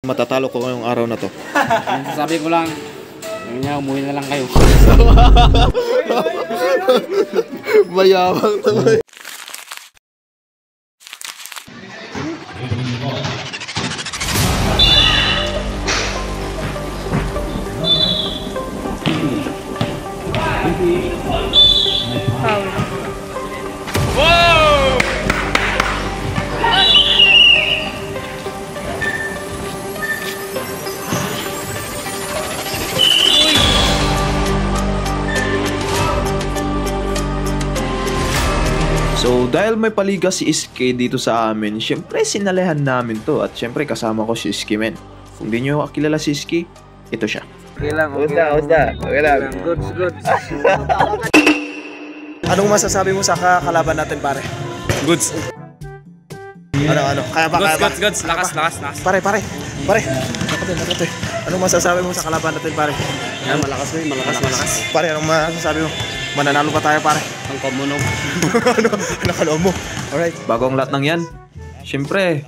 Matatalo ko ngayong araw na to. Sabi ko lang, niya, umuwi na lang kayo. Mayabang to. So, dahil may paliga si Iski dito sa amin, syempre sinalihan namin to at syempre kasama ko si Iski, men. Kung di nyo kilala si Iski, ito siya. Okay lang, okay. Okay lang. Goods. Anong masasabi mo sa kalaban natin, pare? Goods. Ano? Kaya ba? Goods. Lakas. Pare. Nakate. Anong masasabi mo sa kalaban natin, pare? Yan, malakas. Pare, anong masasabi mo? Mananalo pa tayo, pare. Ang komunog. Ano? Nakaloob mo. Alright. Bago ang lahat ng yan, syempre,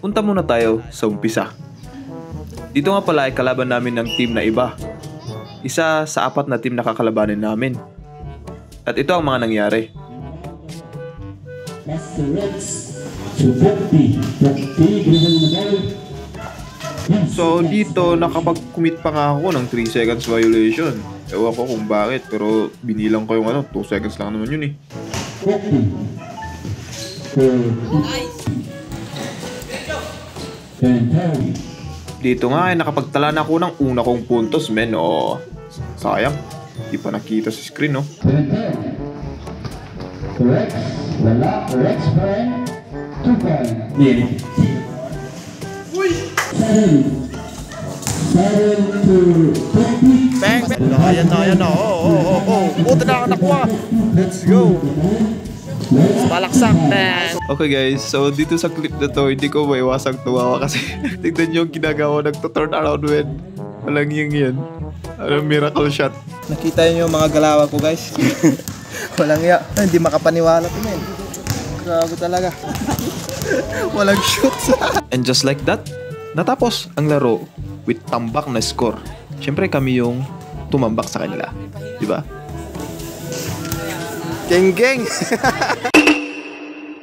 punta muna tayo sa umpisa. Dito nga pala ay kalaban namin ng team na iba. Isa sa 4 na team na kakalabanin namin. At ito ang mga nangyari. So dito nakapag-commit pa nga ako ng 3 seconds violation. Ewan ko kung bakit, pero binilang ko yung 2 seconds lang naman yun eh. Dito nga ay nakapagtala na ako ng una kong puntos, men. Oh, sayang, di pa nakita sa screen, no? Correct. Wala. Correct, friend. 2 point. Seven to 20. Bang! Ayan na. Oh, nakuha. Let's go. Balaksak, man. Okay guys, so dito sa clip na to, hindi ko maiwasang tumawa kasi tignan nyo yung ginagawa, nagto-turn around when walang yan. Miracle shot. Nakita nyo yung mga galawan ko, guys. Walang iya. Hindi makapaniwala to, men. Grabe talaga. Walang shoot. And just like that, natapos ang laro with tambak na score. Siyempre kami yung tumambak sa kanila, di ba? Geng!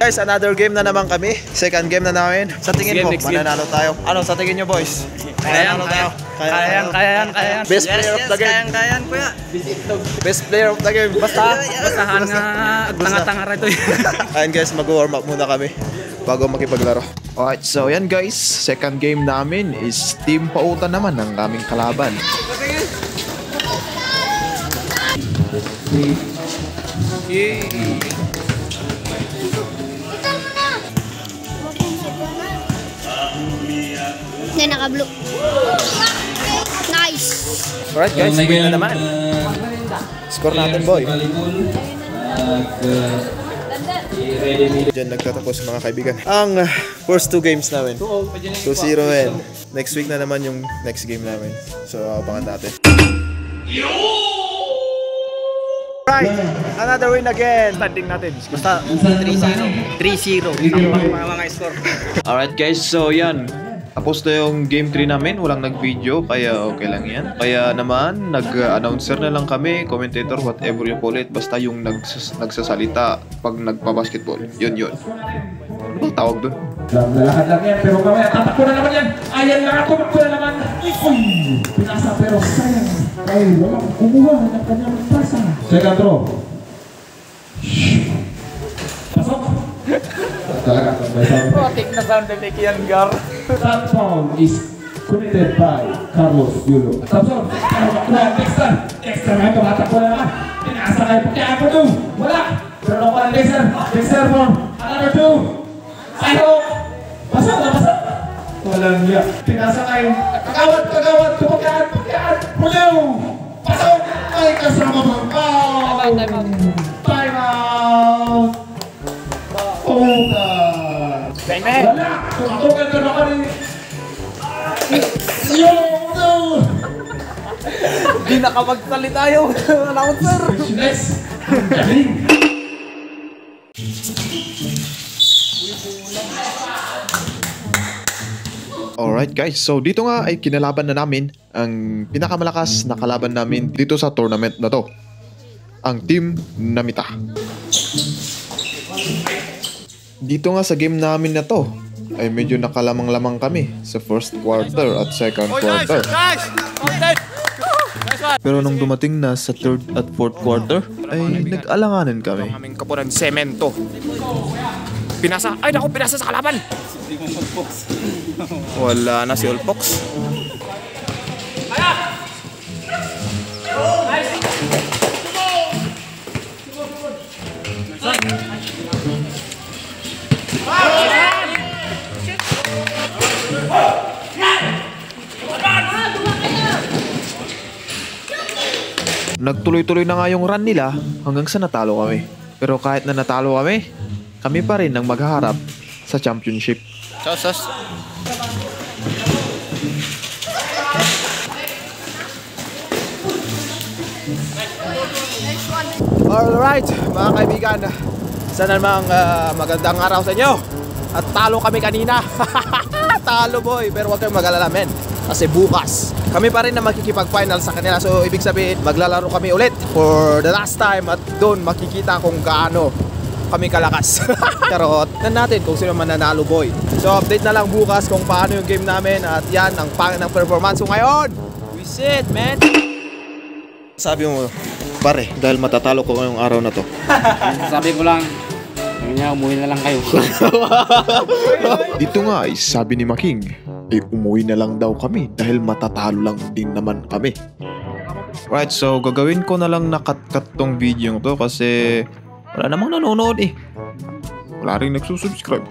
Guys, another game na naman kami. Second game na namin. Sa tingin mo, mananalo tayo. Ano sa tingin nyo, boys? Mananalo tayo. Kayan. Best player of the game. Kayan, kuya. Best player of the game. Bastahan nga, tanga-tanga rito. Ayan guys, mag-warm up muna kami bago makipaglaro. Alright, so yan guys, second game namin is team pautan naman ng aming kalaban. Hindi, naka-blue. Nice! Alright guys, win na naman. Score natin, boy. Diyan nagtatapos mga kaibigan ang first 2 games namin. 2-0 and next week na naman yung next game namin. So abangan natin. Right, another win again. Standing natin. Basta 3-0. 3-0. Mga score. Alright guys, so yan. Tapos na yung game 3 namin, walang nag-video, kaya okay lang yan. Kaya naman, nag-announcer na lang kami, commentator, whatever you call it, basta yung nagsasalita pag nagpa-basketball. Yun. Ano bang tawag dun? Lalakad lang yan, pero mamaya tatakbo na naman yan. Ayan na, tumakbo na naman. Pinasa pero sayang. Ay, walang kumuha ng kanyang pasa. Second throw. Pasok. Talaga, Protik na sound effect yan, Gar. that foul is committed by Carlos Yulo. Samson, Dexter na ito, matakbo na naman. Pinasa kayo, kaya ako doon. Wala. Pero ako ng Dexter for another 2. Ayaw. Pasok. Walang niya. Pinasa kayo. Kagawad. Tumagaan. Mulaw. Pasok. Ay, kasama mo. Time out. Oh, God. Wala. Tumatukan ka na kami. Yo, no. Di nakapagsalita yung announcer. Next. Galing. Alright guys, so dito nga ay kinalaban na namin ang pinakamalakas na kalaban namin dito sa tournament na to. Ang Team Namita. Dito nga sa game namin na to ay medyo nakalamang-lamang kami sa first quarter at second quarter. Pero nung dumating na sa third at fourth quarter ay nag-alanganin kami. Ang aming kapunan semento. Pinasa. Ay naku, pinasa sa kalaban. Wala na si Olpox. Nagtuloy-tuloy na nga yung run nila hanggang sa natalo kami. Pero kahit na natalo kami, kami pa rin ang maghaharap sa championship. Sos. Alright, mga kaibigan. Sana namang magandang araw sa inyo. At talo kami kanina. Talo boy, pero huwag kayong mag-alala men. Kasi bukas, kami pa rin na makikipag-final sa kanila. So ibig sabihin, maglalaro kami ulit for the last time. At doon makikita kung gaano kami kalakas. Pero tignan natin kung sino mananalo boy. So update na lang bukas kung paano yung game namin. At yan, ang pangit ng performance ko ngayon. We sit man. Sabi mo, pare, dahil matatalo ko ngayong araw na to. Sabi ko lang, niya, umuwi na lang kayo. Dito nga ay sabi ni Making, umuwi na lang daw kami dahil matatalo lang din naman kami. Right, so gagawin ko na lang na cut tong video to kasi wala namang nanonood eh. Wala rin nagsusubscribe.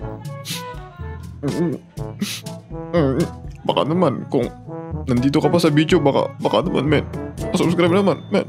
Baka naman kung nandito ka pa sa video, baka naman men, subscribe naman men.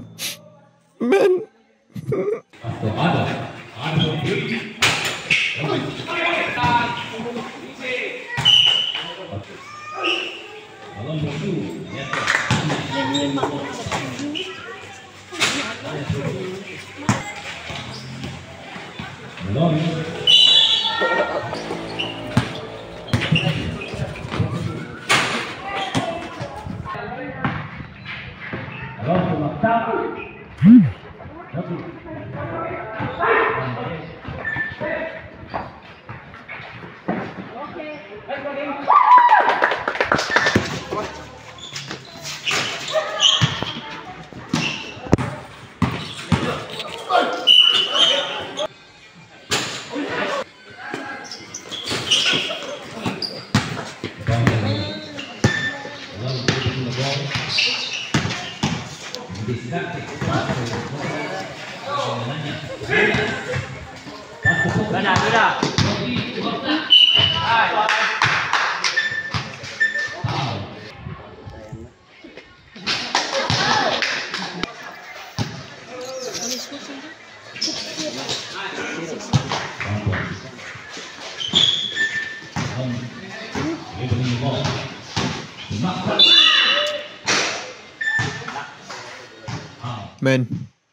Men,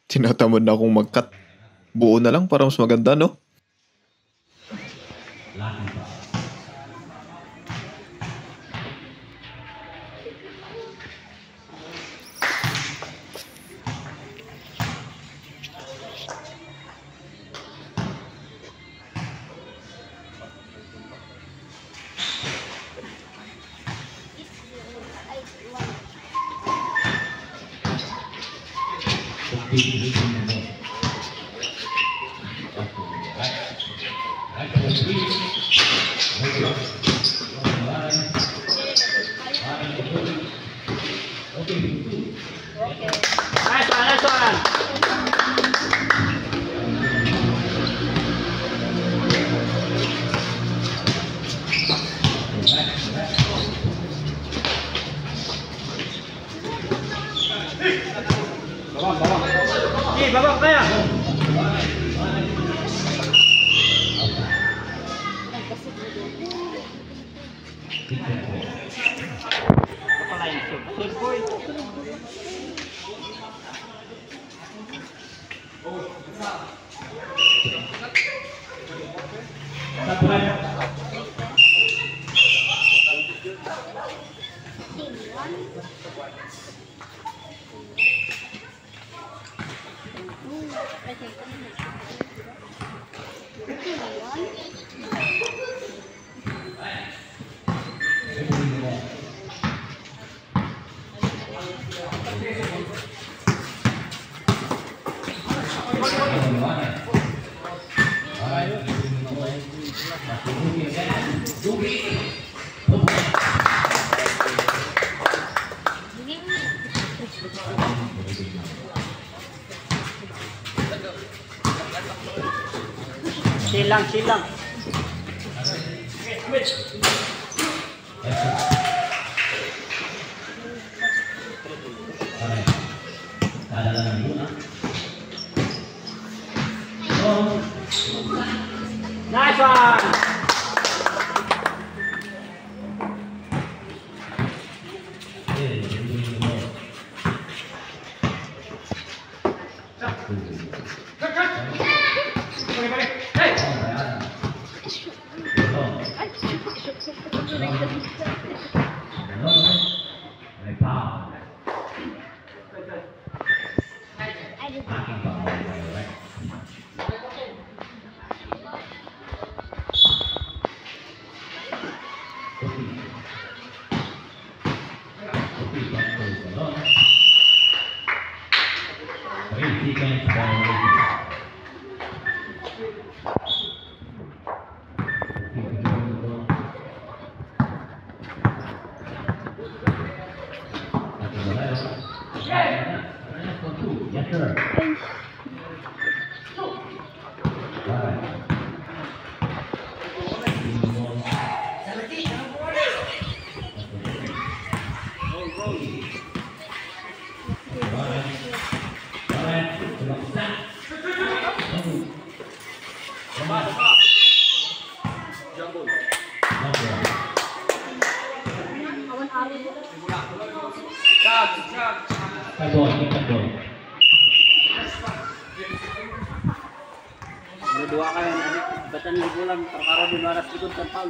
tinatamad na akong mag-cut. Buo na lang para mas maganda, no? Babak kaya. Chill lang. Nice one! Dua kayo na batan ng bulan para di maras likod kan Paul.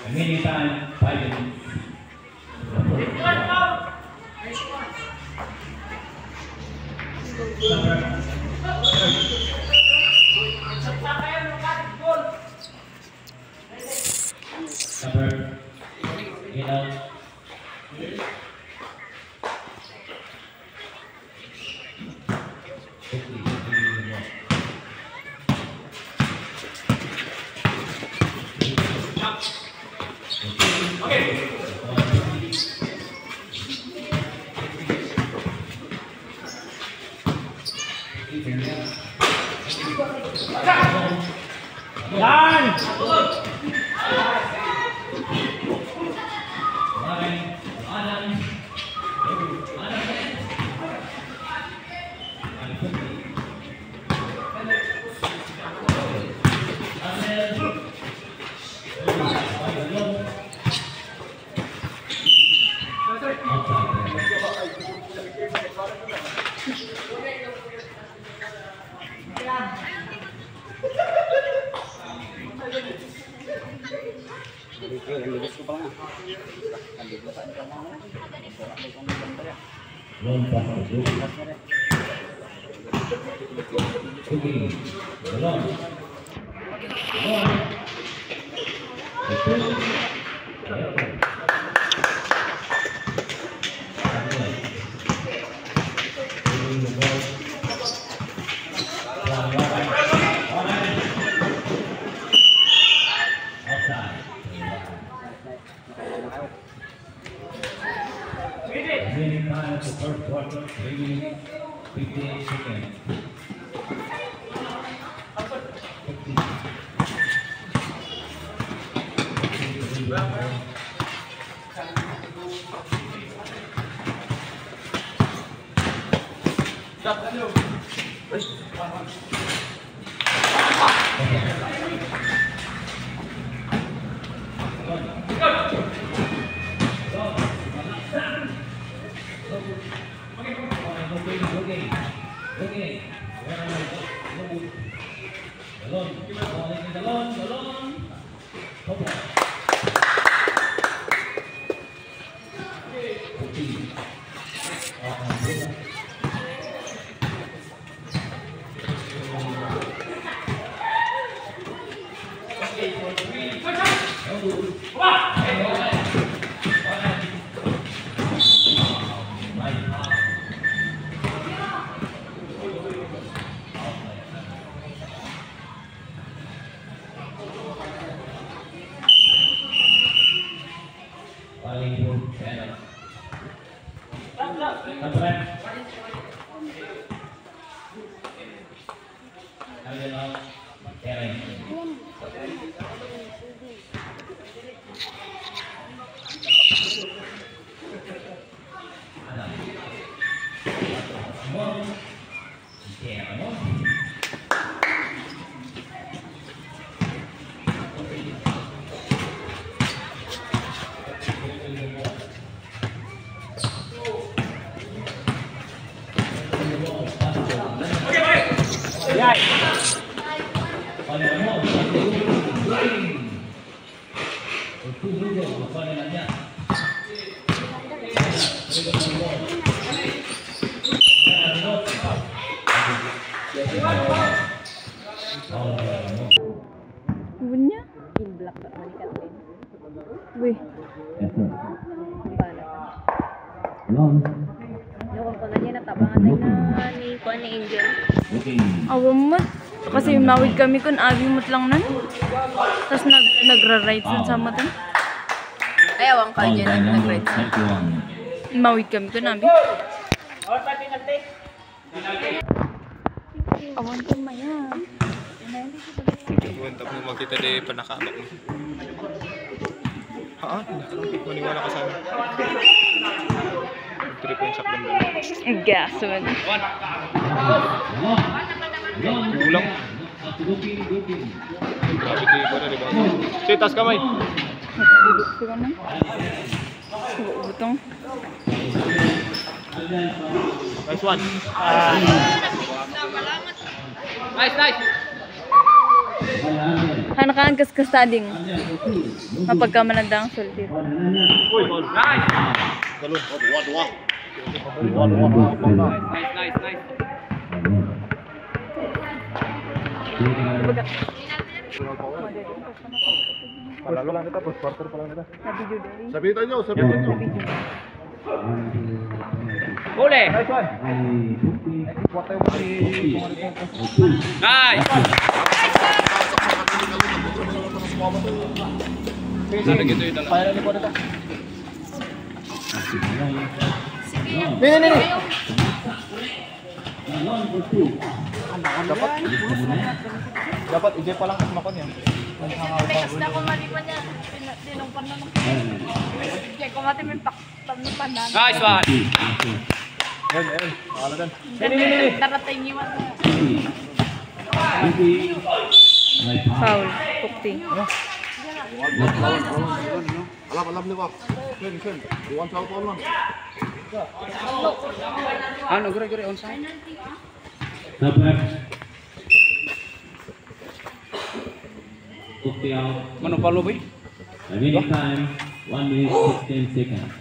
Remaining time 5 minutes. Bunnya? In black tak mani Kathleen. Wih. Paano? Yung ko na niya natabangan na ni Kuan ni Angel. Awam mo. Kasi mawid kami kun abi mo't lang nan. Tapos nagra-ride sa matan. Ay awang ka dyan nag-ride sa. Mawid kami kun abi. Awan ko maya. Buwan mo makita di panakamak mo. Haan? Maniwala ka sa amin. 3 points up lang dala. Gas man. Kulang. Grabe di ba na diba? Sige, taas kamay. Duduk ko na. Butong. Nice one. Nice. Hana ka ang kaskastading. Mapagkamanandang sultir. Uy, nice. Galon. Dua. Nice. Palalo lang kita, post quarter pa lang kita. Sabihin nyo. Boleh. Nice one. Nice. Sana gitu yung dala. Pahira ni po na. Nih. Dapat ije pa lang at makon yan. Next na ko malipan niya. Tinungpan na lang. Kaya kumati may pakpan na. Nice one. Yan. Pakala dan. Darating iwan na. Foul. Pukti. Alam ni Wak. Sen. Iwan sa foul lang. Ano gure onside? Mano palo boy? Remaining time 1 minute 16 seconds.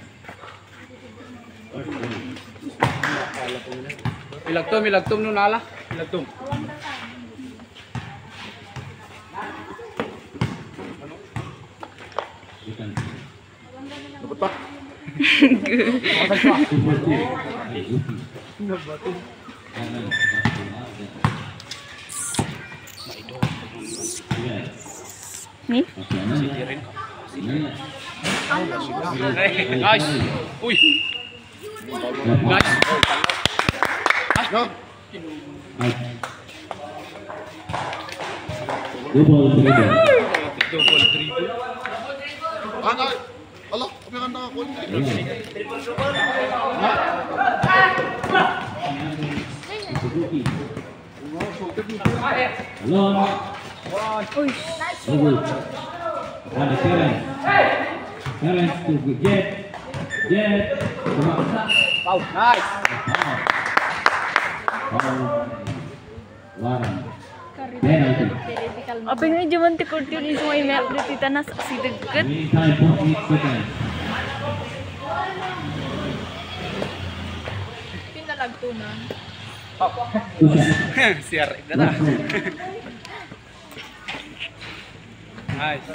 Ilagtom no nala. Ilagtom. Dapat pa. Ni? Nice. Uy. Nice. Double dribble. Double dribble. Allah, apa yang anda aku? Uy. Ada Terence. Terence to Jet. Jet. Wow, nice. Warren. Penalty. Apa nga jaman ti kurtiyon is may map dito tanas si dagkat. Meantime, 48 seconds. Pinalagtunan. Siar, na. Nice.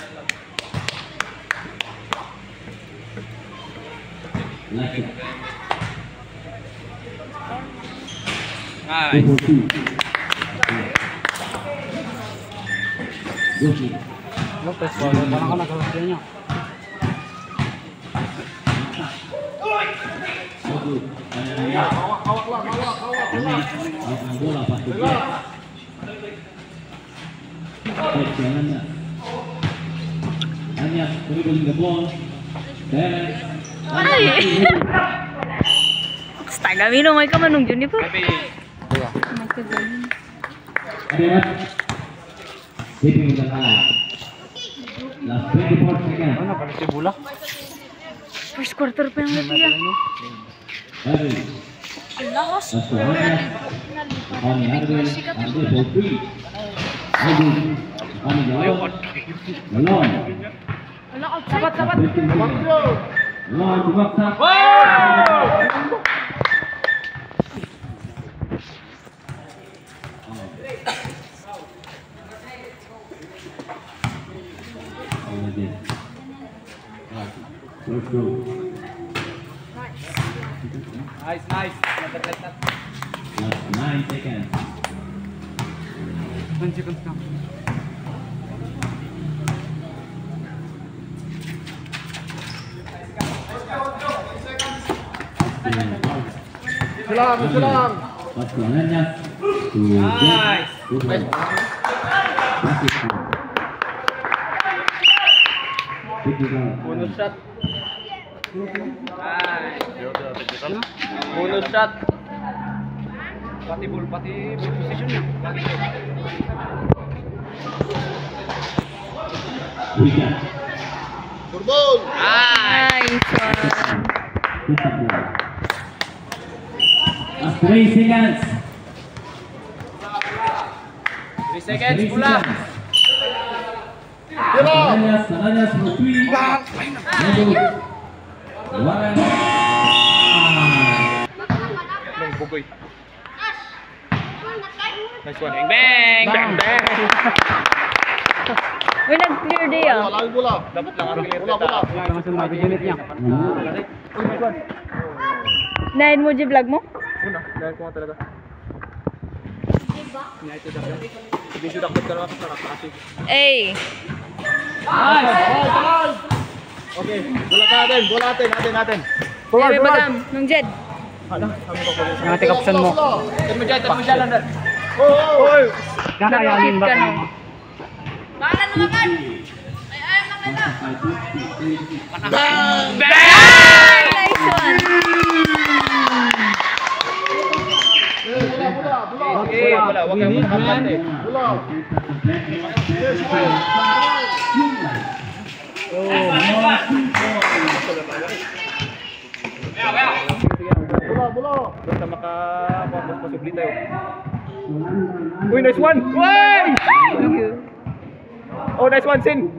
Nice. Lopez, parang ka nagkakas niya. Bola pasti. Hanya dribbling the ball. Ay! Astaga, minum ay ka manung yun po. Hitting the line. Last 24 seconds. Ano, palit si Bula? First quarter pa yung natin yan. Harry. Lakas. That's the Harry. Harry for free. Harry. Malone. Wala, outside. Sabat. Malone, tumaksa. Let's go. Nice, nice. Last 9 seconds. 10 seconds na. Silang. Pasukannya Nice. Bonus shot. Nice. Bonus shot. Pati position niya. Turbol. Nice one. Last 3 seconds. 3 seconds pula. Sananya Putri. Warren. Bugoy. Nice one. Bang! Uy, nag-clear day ah. Wala bola. Dapat lang ang clear Bola. Langsung mabigyan niya. Nahin mo di vlog mo? Una, dahil ko nga talaga. Niya ito dapat. Hindi siya dapat ka naman sa nakakasig. Ay. Okay, bola natin. Bebe Badam, nung Jed. Nangatik option mo. Ito mo dyan, Landon. Hoy! Kakayanin ba? Ka no. Nice one. Okay, wala. Huwag kang makapante. Bola. Basta makapasubli tayo. Uy, nice one! Uy! Oh, nice one, Sin!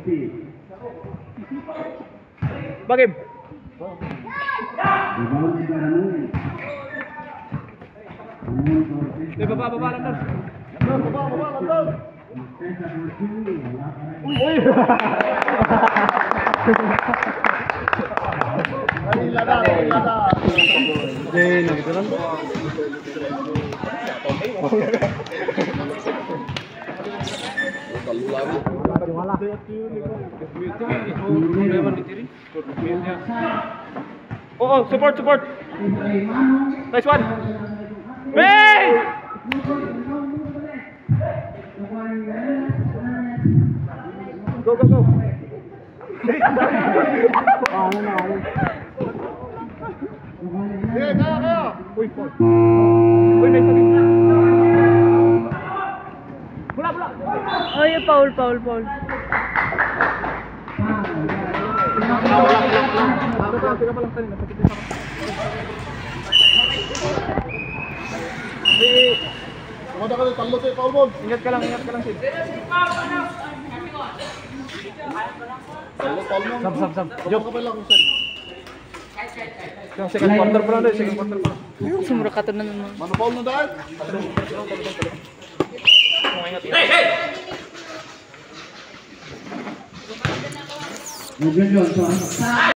Bagim! Baba, Landon! Uy! Lada. Oh, support! Nice one! Hey! Go! Ay, Paul. Ingat ka lang, Sid. Sab. Joke ka pa lang, Sid. Second quarter pa lang dahil, second quarter pa lang. Sumura ka to na naman. Paul na dahil? Johnson.